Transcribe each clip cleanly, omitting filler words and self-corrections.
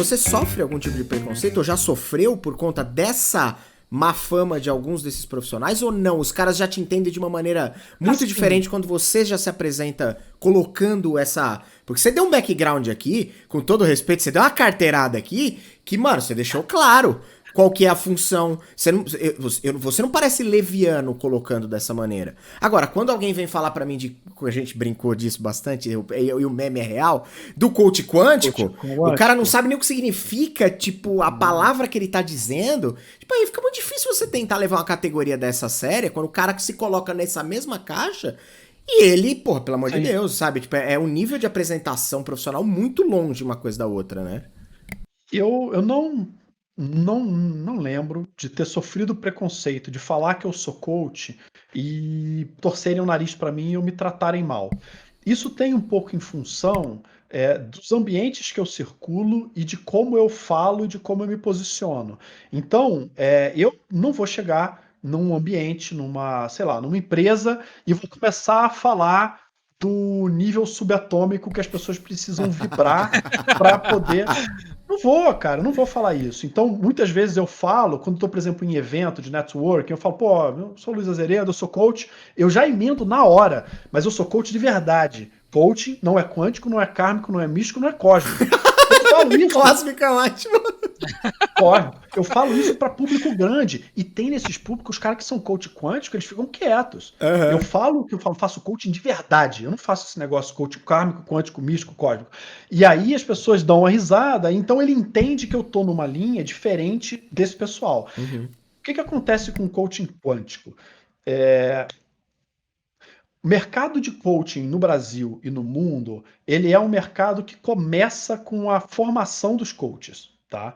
Você sofre algum tipo de preconceito ou já sofreu por conta dessa má fama de alguns desses profissionais ou não? Os caras já te entendem de uma maneira muito Assim, diferente quando você já se apresenta colocando essa... Porque você deu um background aqui, com todo respeito, você deu uma carteirada aqui, que, mano, você deixou claro qual que é a função. Você não parece leviano colocando dessa maneira. Agora, quando alguém vem falar pra mim de... A gente brincou disso bastante, e o meme é real, do coach coach quântico, o cara não quântico. sabe nem o que significa, tipo, a palavra que ele tá dizendo. Tipo, aí fica muito difícil você tentar levar uma categoria dessa séria quando o cara que se coloca nessa mesma caixa e ele, porra, pelo amor de Sim. Deus, sabe? Tipo, é um nível de apresentação profissional muito longe uma coisa da outra, né? Eu não lembro de ter sofrido preconceito, de falar que eu sou coach e torcerem o nariz para mim e eu me tratarem mal. Isso tem um pouco em função dos ambientes que eu circulo e de como eu falo e de como eu me posiciono. Então, eu não vou chegar num ambiente, sei lá, numa empresa e vou começar a falar do nível subatômico que as pessoas precisam vibrar para poder. Não vou, cara, não vou falar isso. Então, muitas vezes eu falo, quando estou, por exemplo, em evento de networking, eu falo, pô, eu sou Luiz Azeredo, eu sou coach, eu já emendo na hora, mas eu sou coach de verdade. Coaching não é quântico, não é kármico, não é místico, não é cósmico. Eu falo isso. Cósmica, ótimo. Corre. Eu falo isso para público grande. E tem nesses públicos, os caras que são coach quântico, eles ficam quietos. Eu Aham. falo que eu faço coaching de verdade. Eu não faço esse negócio coach kármico, quântico, místico, cósmico. E aí as pessoas dão uma risada, então ele entende que eu tô numa linha diferente desse pessoal. Uhum. O que acontece com o coaching quântico? É, O mercado de coaching no Brasil e no mundo, ele é um mercado que começa com a formação dos coaches, tá?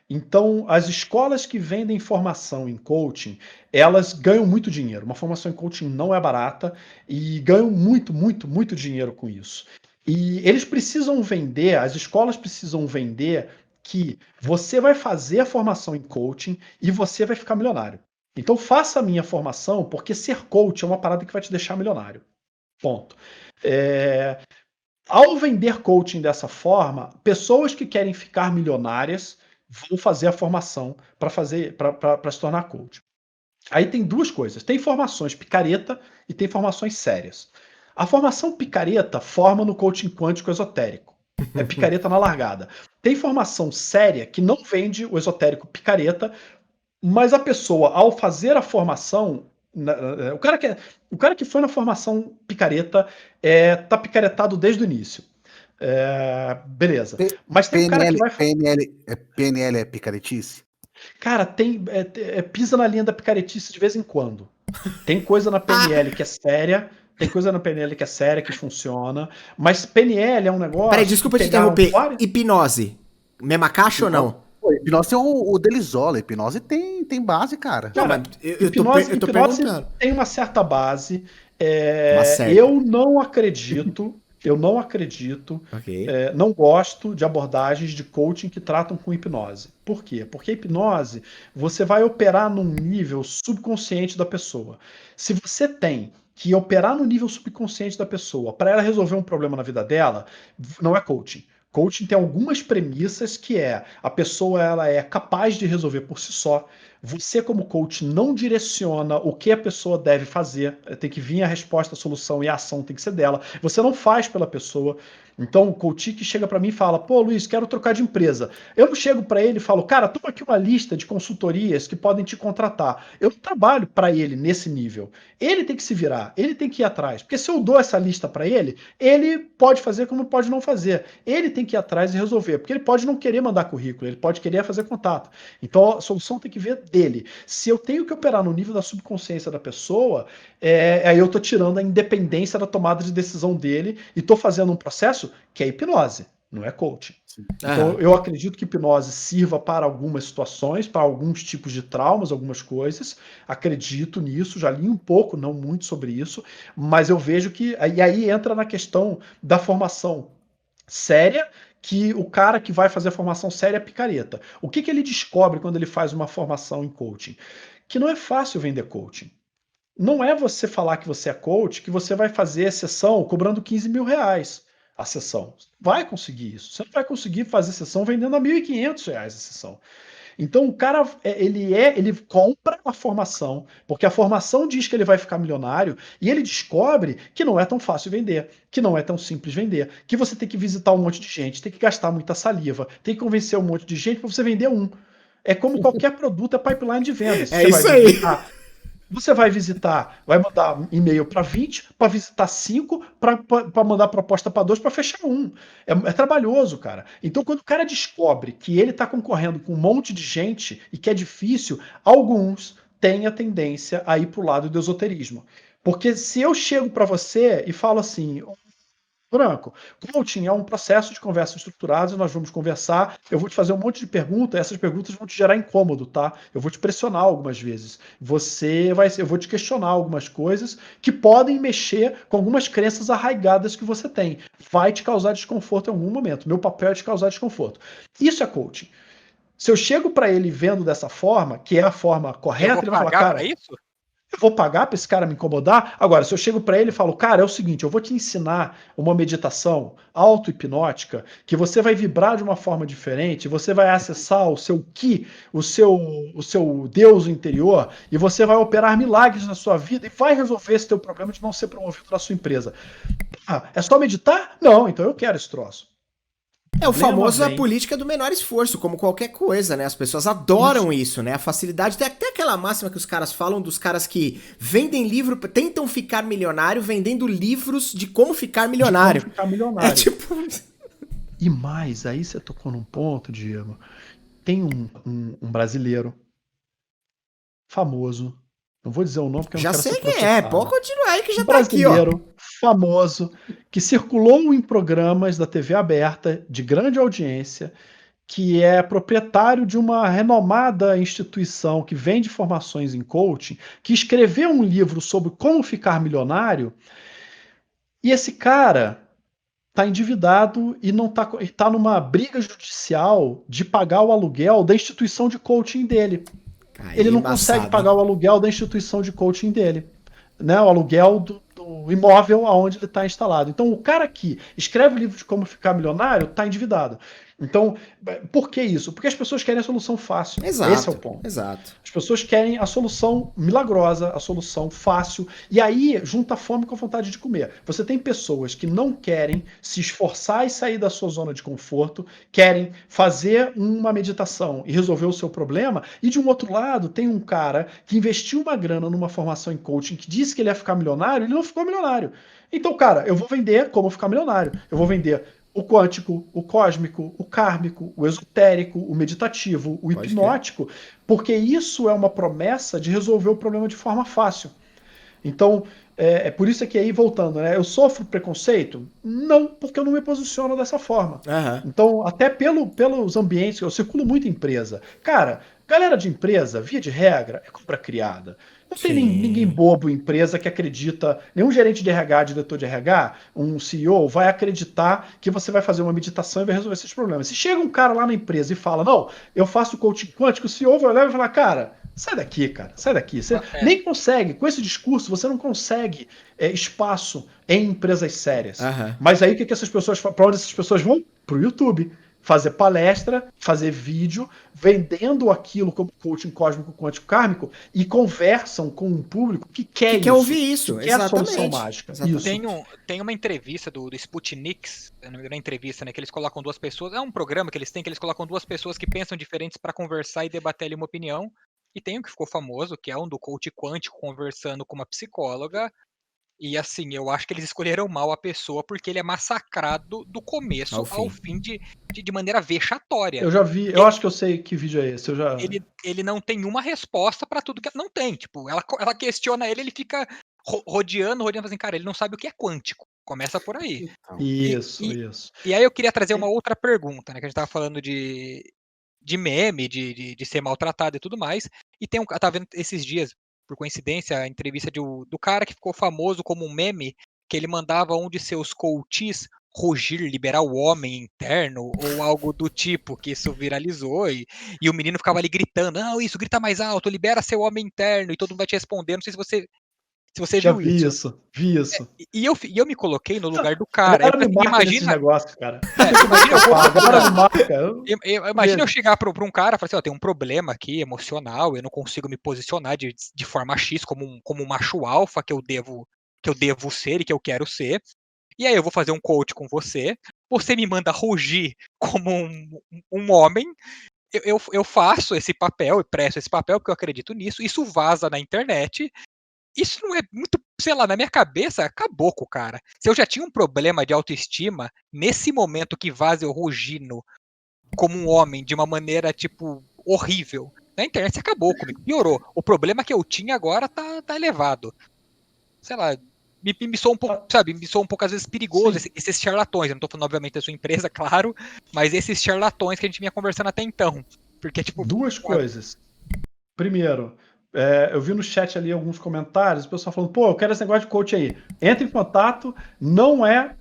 Então, as escolas que vendem formação em coaching, elas ganham muito dinheiro. Uma formação em coaching não é barata e ganham muito, muito, muito dinheiro com isso. E eles precisam vender, as escolas precisam vender que você vai fazer a formação em coaching e você vai ficar milionário. Então faça a minha formação, porque ser coach é uma parada que vai te deixar milionário. Ponto. É, Ao vender coaching dessa forma, pessoas que querem ficar milionárias vão fazer a formação para se tornar coach. Aí tem duas coisas: tem formações picareta e tem formações sérias. A formação picareta forma no coaching quântico esotérico. É picareta na largada. Tem formação séria que não vende o esotérico picareta, mas a pessoa, ao fazer a formação, o cara que foi na formação picareta tá picaretado desde o início. Beleza. Mas tem um cara que PNL, vai. PNL é picaretice? Cara, pisa na linha da picaretice de vez em quando. Tem coisa na PNL que é séria, tem coisa na PNL que é séria, que funciona, mas PNL é um Peraí, negócio que desculpa te pegaram interromper. vários. Hipnose. Mesma caixa ou Hipnose, não? pô, hipnose é o Delisola. Hipnose tem base, cara. Não, mas Cara, eu tô hipnose perguntando. tem uma certa base. Uma certa. Eu não acredito, Ok. não gosto de abordagens de coaching que tratam com hipnose. Por quê? Porque a hipnose, você vai operar num nível subconsciente da pessoa. Se você tem que operar no nível subconsciente da pessoa para ela resolver um problema na vida dela, não é coaching. Coaching tem algumas premissas que a pessoa ela é capaz de resolver por si só. Você, como coach, não direciona o que a pessoa deve fazer. Tem que vir a resposta, a solução e a ação tem que ser dela. Você não faz pela pessoa. Então, o coach que chega para mim e fala: pô, Luiz, quero trocar de empresa. Eu não chego para ele e falo: cara, toma aqui uma lista de consultorias que podem te contratar. Eu não trabalho para ele nesse nível. Ele tem que se virar, ele tem que ir atrás. Porque se eu dou essa lista para ele, ele pode fazer como pode não fazer. Ele tem que ir atrás e resolver. Porque ele pode não querer mandar currículo, ele pode querer fazer contato. Então, a solução tem que vir dele. Se eu tenho que operar no nível da subconsciência da pessoa, aí eu estou tirando a independência da tomada de decisão dele e estou fazendo um processo que é hipnose, não é coaching. Então, Aham. eu acredito que hipnose sirva para algumas situações, para alguns tipos de traumas, algumas coisas. Acredito nisso, já li um pouco, não muito sobre isso, mas eu vejo que. E aí entra na questão da formação séria, que o cara que vai fazer a formação séria é picareta. O que ele descobre quando ele faz uma formação em coaching? Que não é fácil vender coaching. Não é você falar que você é coach que você vai fazer sessão cobrando 15 mil reais. a sessão. Vai conseguir isso. Você não vai conseguir fazer sessão vendendo a R$ 1.500 a sessão. Então o cara, ele compra a formação, porque a formação diz que ele vai ficar milionário, e ele descobre que não é tão fácil vender, que não é tão simples vender, que você tem que visitar um monte de gente, tem que gastar muita saliva, tem que convencer um monte de gente para você vender um. É como qualquer produto, é pipeline de vendas. É isso aí. Você vai visitar, vai mandar e-mail para 20, para visitar 5, para mandar proposta para 2, para fechar um. É trabalhoso, cara. Então, quando o cara descobre que ele está concorrendo com um monte de gente e que é difícil, alguns têm a tendência a ir para o lado do esoterismo. Porque se eu chego para você e falo assim, Branco, coaching é um processo de conversa estruturada, nós vamos conversar, eu vou te fazer um monte de perguntas, essas perguntas vão te gerar incômodo, tá? Eu vou te pressionar algumas vezes. Eu vou te questionar algumas coisas que podem mexer com algumas crenças arraigadas que você tem. Vai te causar desconforto em algum momento. Meu papel é te causar desconforto. Isso é coaching. Se eu chego para ele vendo dessa forma, que é a forma correta, ele vai falar, cara, eu vou pagar para esse cara me incomodar? Agora, se eu chego para ele e falo, cara, é o seguinte, eu vou te ensinar uma meditação auto-hipnótica que você vai vibrar de uma forma diferente, você vai acessar o seu Ki, o seu Deus interior, e você vai operar milagres na sua vida e vai resolver esse teu problema de não ser promovido na sua empresa. Ah, é só meditar? Não, então eu quero esse troço. É o famoso a política do menor esforço, como qualquer coisa, né? As pessoas adoram isso, né? A facilidade. Tem até aquela máxima que os caras falam dos caras que vendem livro, tentam ficar milionário vendendo livros de como ficar milionário. De como ficar milionário. É tipo... E mais, aí você tocou num ponto, Diego. Tem um brasileiro famoso. Não vou dizer o nome porque eu não quero ser Já sei quem é, pode continuar aí que já tá aqui, ó. Brasileiro famoso que circulou em programas da TV aberta de grande audiência, que é proprietário de uma renomada instituição que vende formações em coaching, que escreveu um livro sobre como ficar milionário, e esse cara está endividado e não tá numa briga judicial de pagar o aluguel da instituição de coaching dele. Aí, Ele não consegue pagar o aluguel da instituição de coaching dele, né? O aluguel do imóvel aonde ele está instalado. Então, o cara que escreve o livro de como ficar milionário está endividado. Então, por que isso? Porque as pessoas querem a solução fácil. Exato, esse é o ponto. Exato. As pessoas querem a solução milagrosa, a solução fácil, e aí junta a fome com a vontade de comer. Você tem pessoas que não querem se esforçar e sair da sua zona de conforto, querem fazer uma meditação e resolver o seu problema, e de um outro lado tem um cara que investiu uma grana numa formação em coaching, que disse que ele ia ficar milionário, ele não ficou milionário. Então, cara, eu vou vender como ficar milionário. Eu vou vender o quântico, o cósmico, o kármico, o esotérico, o meditativo, o hipnótico, porque isso é uma promessa de resolver o problema de forma fácil. Então, é por isso que aí, voltando, né? Eu sofro preconceito? Não, porque eu não me posiciono dessa forma. Uhum. Então, até pelos ambientes, eu circulo muito em empresa. Cara, galera de empresa, via de regra, é compra criada. Não tem ninguém bobo em empresa que acredita, nenhum gerente de RH, diretor de RH, um CEO vai acreditar que você vai fazer uma meditação e vai resolver esses problemas. Se chega um cara lá na empresa e fala, não, eu faço coaching quântico, o CEO vai olhar e vai falar, cara, sai daqui, cara, sai daqui. Você nem consegue, com esse discurso, você não consegue espaço em empresas sérias. Mas aí o que essas pessoas, para onde essas pessoas vão? Pro YouTube. Fazer palestra, fazer vídeo, vendendo aquilo como coaching cósmico, quântico, kármico, e conversam com um público que quer isso. Quer ouvir isso, que quer a solução mágica. Isso. Tem uma entrevista do Sputnik, na entrevista, né, que eles colocam duas pessoas, é um programa que eles colocam duas pessoas que pensam diferentes para conversar e debater ali uma opinião, e tem um que ficou famoso, que é um do coach quântico conversando com uma psicóloga. E assim, eu acho que eles escolheram mal a pessoa porque ele é massacrado do começo ao fim de maneira vexatória. Eu já vi, eu acho que eu sei que vídeo é esse. Ele não tem uma resposta pra tudo que não tem. Tipo, ela questiona ele fica rodeando, assim, cara, ele não sabe o que é quântico. Começa por aí. Isso. E aí eu queria trazer uma outra pergunta, né? Que a gente tava falando de meme, de ser maltratado e tudo mais. E tem tava vendo esses dias, por coincidência, a entrevista do cara que ficou famoso como um meme, que ele mandava um de seus coaches rugir, liberar o homem interno, ou algo do tipo, que isso viralizou, e o menino ficava ali gritando, não, isso, grita mais alto, libera seu homem interno, e todo mundo vai te responder, não sei se Se você Já viu vi isso. isso, vi isso. E eu me coloquei no lugar do A cara. galera me marca nesses Imagina, negócios, cara. imagina eu vou A galera procurar. me marca. Imagina eu chegar pra um cara e falar assim, ó, tem um problema aqui emocional, eu não consigo me posicionar de forma X como um macho alfa que eu devo ser e que eu quero ser. E aí eu vou fazer um coach com você me manda rugir como um homem, eu faço esse papel, eu presto esse papel porque eu acredito nisso, isso vaza na internet. Isso não é muito, sei lá, na minha cabeça, acabou com o cara. Se eu já tinha um problema de autoestima, nesse momento que vaza eu rugindo como um homem de uma maneira, tipo, horrível, na internet acabou comigo, piorou. O problema que eu tinha agora tá elevado. Sei lá, me soa um pouco, sabe, me soa um pouco às vezes perigoso esses charlatões. Eu não tô falando, obviamente, da sua empresa, claro, mas esses charlatões que a gente vinha conversando até então. Porque, tipo. Duas coisas. Primeiro, eu vi no chat ali alguns comentários, o pessoal falando, pô, eu quero esse negócio de coach aí. Entre em contato, não é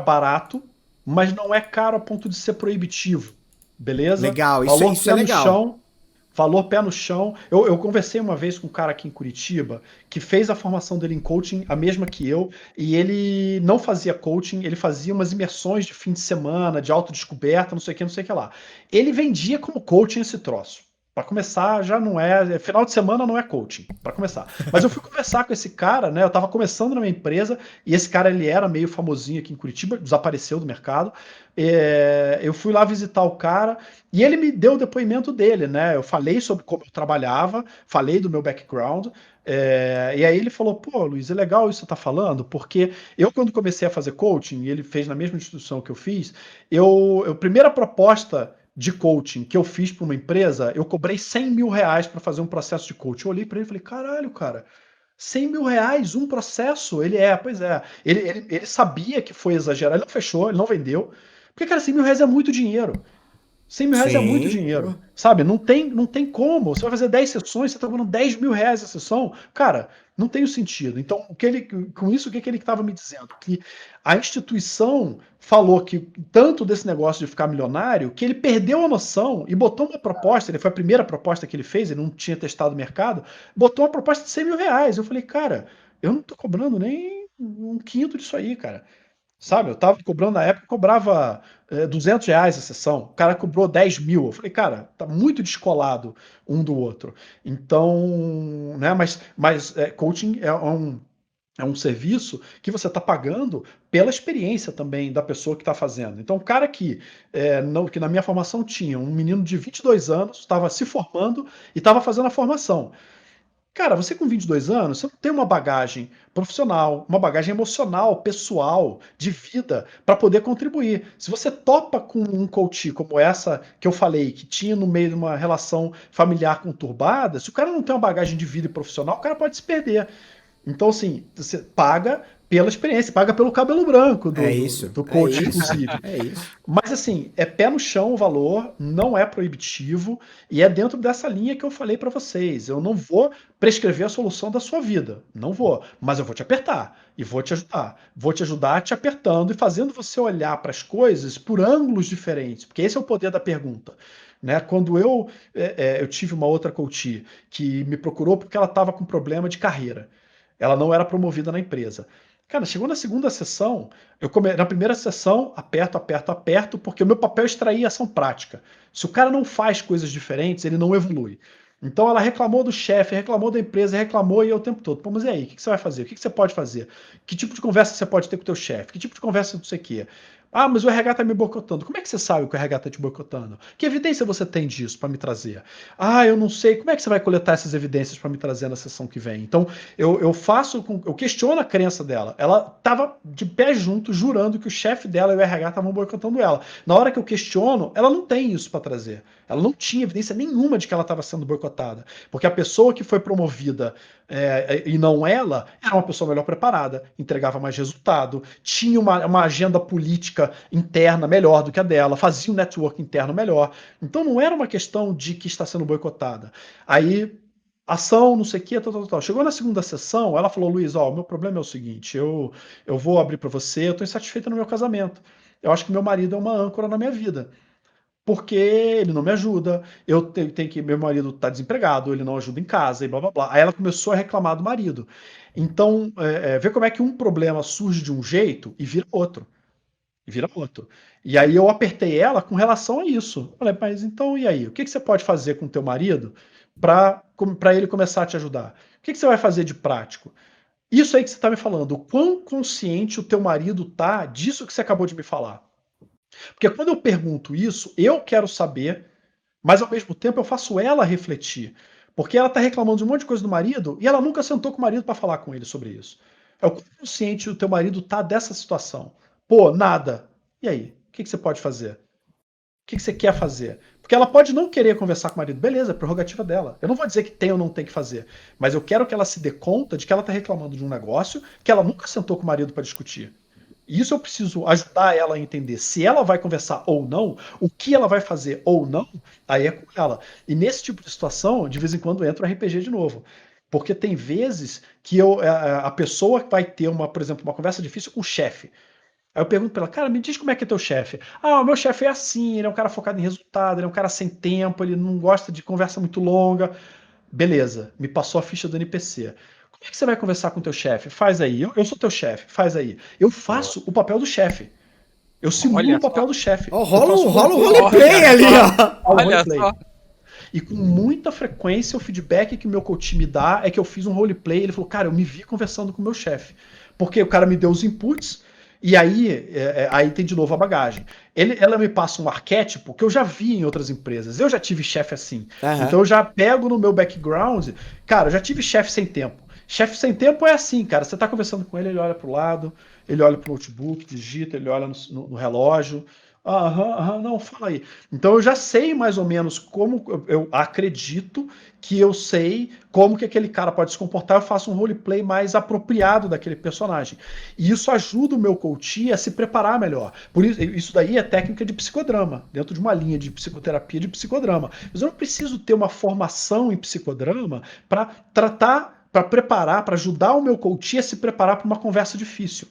barato, mas não é caro a ponto de ser proibitivo. Beleza? Legal, Valor isso pé é no legal. chão. Valor pé no chão. Eu conversei uma vez com um cara aqui em Curitiba que fez a formação dele em coaching, a mesma que eu, e ele não fazia coaching, ele fazia umas imersões de fim de semana, de autodescoberta, não sei o que, não sei o que lá. Ele vendia como coaching esse troço. Para começar, já não é. Final de semana não é coaching, para começar. Mas eu fui conversar com esse cara, né? Eu estava começando na minha empresa, e esse cara ele era meio famosinho aqui em Curitiba, desapareceu do mercado. Eu fui lá visitar o cara. E ele me deu o depoimento dele, né? Eu falei sobre como eu trabalhava, falei do meu background, e aí ele falou, pô, Luiz, é legal isso que você tá falando, porque eu, quando comecei a fazer coaching, e ele fez na mesma instituição que eu fiz, primeira proposta de coaching que eu fiz para uma empresa, eu cobrei 100 mil reais para fazer um processo de coaching. Eu olhei para ele e falei, caralho, cara, 100 mil reais, um processo? Pois é. Ele sabia que foi exagerado, ele não fechou, ele não vendeu, porque, cara, 100 mil reais é muito dinheiro. 100 mil reais é muito Sim. dinheiro, sabe? Não tem como. Você vai fazer 10 sessões, você está cobrando 10 mil reais a sessão. Cara, não tem o sentido. Então, com isso, o que ele estava me dizendo? Que a instituição falou que tanto desse negócio de ficar milionário, que ele perdeu a noção e botou uma proposta, ele foi a primeira proposta que ele fez, ele não tinha testado o mercado, botou uma proposta de 100 mil reais. Eu falei, cara, eu não estou cobrando nem um quinto disso aí, cara. Sabe, eu tava cobrando na época, eu cobrava 200 reais a sessão, o cara cobrou 10 mil. Eu falei, cara, tá muito descolado um do outro. Então, né, mas coaching é um serviço que você está pagando pela experiência também da pessoa que está fazendo. Então, o cara que na minha formação tinha um menino de 22 anos, estava se formando e estava fazendo a formação. Cara, você com 22 anos, você não tem uma bagagem profissional, uma bagagem emocional, pessoal, de vida, para poder contribuir. Se você topa com um coach como essa que eu falei, que tinha no meio de uma relação familiar conturbada, se o cara não tem uma bagagem de vida e profissional, o cara pode se perder. Então, assim, você paga pela experiência, paga pelo cabelo branco É do, isso. do É coach, isso. inclusive. É isso. Mas assim, é pé no chão o valor, não é proibitivo e é dentro dessa linha que eu falei para vocês. Eu não vou prescrever a solução da sua vida, não vou, mas eu vou te apertar e vou te ajudar. Vou te ajudar te apertando e fazendo você olhar para as coisas por ângulos diferentes, porque esse é o poder da pergunta. Né? Quando eu tive uma outra coach que me procurou porque ela estava com problema de carreira. Ela não era promovida na empresa. Cara, chegou na segunda sessão, na primeira sessão, aperto, aperto, aperto, porque o meu papel é extrair ação prática. Se o cara não faz coisas diferentes, ele não evolui. Então ela reclamou do chefe, reclamou da empresa, reclamou e eu o tempo todo. Pô, mas e aí, o que você vai fazer? O que você pode fazer? Que tipo de conversa você pode ter com o teu chefe? Que tipo de conversa você quer? Ah, mas o RH tá me boicotando. Como é que você sabe que o RH tá te boicotando? Que evidência você tem disso para me trazer? Ah, eu não sei. Como é que você vai coletar essas evidências para me trazer na sessão que vem? Então, eu questiono a crença dela. Ela estava de pé junto, jurando que o chefe dela e o RH estavam boicotando ela. Na hora que eu questiono, ela não tem isso para trazer. Ela não tinha evidência nenhuma de que ela estava sendo boicotada. Porque a pessoa que foi promovida e não ela, era uma pessoa melhor preparada, entregava mais resultado, tinha uma agenda política interna melhor do que a dela, fazia um network interno melhor. Então não era uma questão de que está sendo boicotada. Aí ação, não sei o que, tal. Chegou na segunda sessão, ela falou, Luiz, ó, o meu problema é o seguinte, eu vou abrir para você, eu estou insatisfeita no meu casamento. Eu acho que meu marido é uma âncora na minha vida. porque ele não me ajuda, eu tenho que, meu marido tá desempregado, ele não ajuda em casa e blá blá blá. Aí ela começou a reclamar do marido. Então, vê como é que um problema surge de um jeito e vira outro. E vira outro. E aí eu apertei ela com relação a isso. Falei, mas então e aí? O que você pode fazer com o teu marido para ele começar a te ajudar? O que você vai fazer de prático? Isso aí que você está me falando, o quão consciente o teu marido tá disso que você acabou de me falar. Porque quando eu pergunto isso, eu quero saber, mas ao mesmo tempo eu faço ela refletir. Porque ela está reclamando de um monte de coisa do marido e ela nunca sentou com o marido para falar com ele sobre isso. É o quão consciente o teu marido tá dessa situação. Pô, nada. E aí? O que você pode fazer? O que você quer fazer? Porque ela pode não querer conversar com o marido. Beleza, é prerrogativa dela. Eu não vou dizer que tem ou não tem que fazer. Mas eu quero que ela se dê conta de que ela está reclamando de um negócio que ela nunca sentou com o marido para discutir. E isso eu preciso ajudar ela a entender. Se ela vai conversar ou não, o que ela vai fazer ou não, aí é com ela. E nesse tipo de situação, de vez em quando entra o RPG de novo. Porque tem vezes que a pessoa vai ter, por exemplo, uma conversa difícil com o chefe. Aí eu pergunto pra ela, cara, me diz como é que é teu chefe. Ah, o meu chefe é assim, ele é um cara focado em resultado, ele é um cara sem tempo, ele não gosta de conversa muito longa. Beleza, me passou a ficha do NPC. Como é que você vai conversar com o teu chefe? Faz aí. Eu sou teu chefe, faz aí. Eu faço o papel do chefe. Eu simulo Olha o papel só. do chefe. Ó, Eu rola faço um roleplay. roleplay ali, ó. Olha Roleplay. só. E com muita frequência o feedback que o meu coach me dá é que eu fiz um roleplay. Ele falou, cara, eu me vi conversando com o meu chefe. Porque o cara me deu os inputs e aí tem de novo a bagagem. Ela me passa um arquétipo que eu já vi em outras empresas. Eu já tive chefe assim. Aham. Então eu já pego no meu background. Cara, eu já tive chefe sem tempo. Chefe sem tempo é assim, cara. Você tá conversando com ele olha pro lado, ele olha pro notebook, digita, ele olha no relógio. Aham, não, fala aí. Então eu já sei mais ou menos como eu acredito que eu sei como que aquele cara pode se comportar, eu faço um roleplay mais apropriado daquele personagem. E isso ajuda o meu coach a se preparar melhor. Por isso daí é técnica de psicodrama, dentro de uma linha de psicoterapia de psicodrama. Mas eu não preciso ter uma formação em psicodrama para tratar, para preparar, para ajudar o meu coach a se preparar para uma conversa difícil.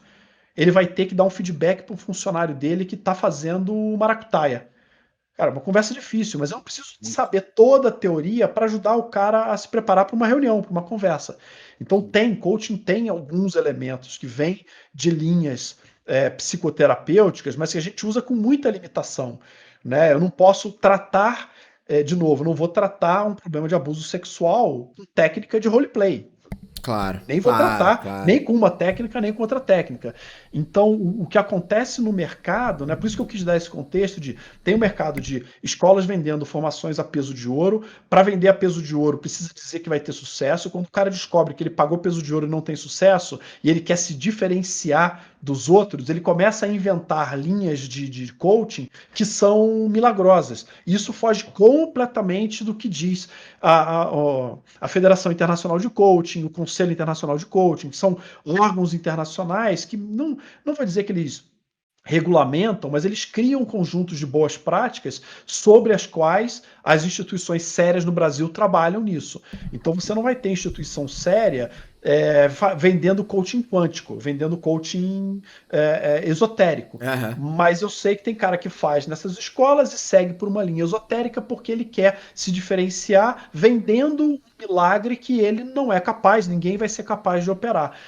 Ele vai ter que dar um feedback para o funcionário dele que está fazendo maracutaia. Cara, uma conversa difícil, mas eu não preciso saber toda a teoria para ajudar o cara a se preparar para uma reunião, para uma conversa. Então coaching tem alguns elementos que vêm de linhas psicoterapêuticas, mas que a gente usa com muita limitação. Né? Eu não posso tratar, de novo, eu não vou tratar um problema de abuso sexual com técnica de roleplay. Claro. Nem vou tratar, claro. nem com uma técnica, nem com outra técnica. Então, o que acontece no mercado, né, por isso que eu quis dar esse contexto de tem o mercado de escolas vendendo formações a peso de ouro. Para vender a peso de ouro, precisa dizer que vai ter sucesso. Quando o cara descobre que ele pagou peso de ouro e não tem sucesso, e ele quer se diferenciar dos outros, ele começa a inventar linhas de coaching que são milagrosas. E isso foge completamente do que diz a Federação Internacional de Coaching, o Conselho Internacional de Coaching, que são órgãos internacionais que não vou dizer que eles regulamentam, mas eles criam conjuntos de boas práticas sobre as quais as instituições sérias no Brasil trabalham nisso. Então você não vai ter instituição séria vendendo coaching quântico, vendendo coaching esotérico. Aham. Mas eu sei que tem cara que faz nessas escolas e segue por uma linha esotérica porque ele quer se diferenciar vendendo um milagre que ele não é capaz, ninguém vai ser capaz de operar.